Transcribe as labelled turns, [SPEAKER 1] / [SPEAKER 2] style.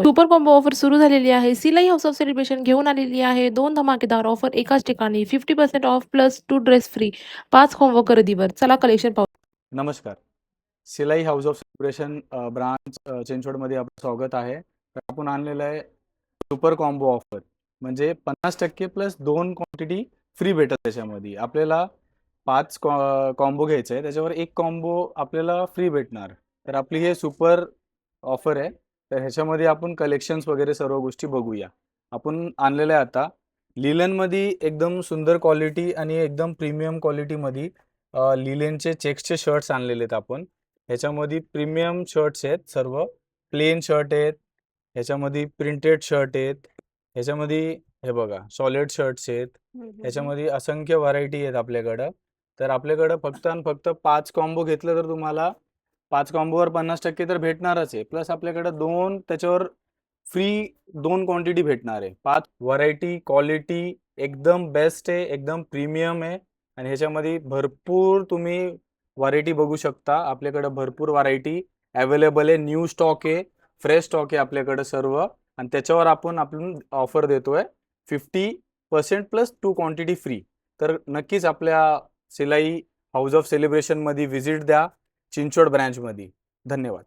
[SPEAKER 1] Super combo offer सुरू झालेली आहे. सिलाई हाऊस ऑफ सेलिब्रेशन घेऊन आलेली आहे 2 धमाकेदार ऑफर एकाच ठिकाणी. 50% of plus 2 dress free. 5 combo खरेदीवर. चला कलेक्शन पाहू.
[SPEAKER 2] नमस्कार. सिलाई हाऊस ऑफ सेलिब्रेशन ब्रांच चिंचवडमध्ये आपलं स्वागत आहे. तर आपण आणलेलं आहे सुपर कॉम्बो ऑफर, म्हणजे 50% प्लस 2 क्वांटिटी फ्री भेटत. त्याच्यामध्ये आपल्याला 5 कॉम्बो घ्यायचे आहे, त्याच्यावर एक कॉम्बो आपल्याला फ्री भेटणार. तर आपली हे सुपर ऑफर आहे. तर ह्याच्यामध्ये आपण कलेक्शन्स वगैरे सर्व गोष्टी बघूया. आपण आणलेलं आहे आता लिलनमध्ये एकदम सुंदर क्वालिटी आणि एकदम प्रीमियम क्वालिटीमध्ये लिलेनचे चेक्सचे शर्ट्स आणलेले आहेत आपण. ह्याच्यामध्ये प्रीमियम शर्ट्स आहेत, सर्व प्लेन शर्ट आहेत, ह्याच्यामध्ये प्रिंटेड शर्ट आहेत, ह्याच्यामध्ये हे बघा सॉलिड शर्ट्स आहेत, ह्याच्यामध्ये असंख्य व्हरायटी आहेत आपल्याकडं. तर आपल्याकडं फक्त आणि फक्त 5 कॉम्बो घेतलं तर तुम्हाला 5 कॉम्बोवर 50% तर भेटणारच आहे, प्लस आपल्याकडं 2 त्याच्यावर फ्री 2 क्वांटिटी भेटणार आहे. 5 व्हरायटी, क्वालिटी एकदम बेस्ट आहे, एकदम प्रीमियम आहे आणि ह्याच्यामध्ये भरपूर तुम्ही व्हरायटी बघू शकता. आपल्याकडे भरपूर व्हरायटी अवेलेबल आहे, न्यू स्टॉक आहे, फ्रेश स्टॉक आहे आपल्याकडे सर्व. आणि त्याच्यावर आपण ऑफर देतोय 50% प्लस 2 क्वांटिटी फ्री. तर नक्कीच आपल्या सिलाई हाऊस ऑफ सेलिब्रेशनमध्ये व्हिजिट द्या, चिंचवड ब्रँचमध्ये. धन्यवाद.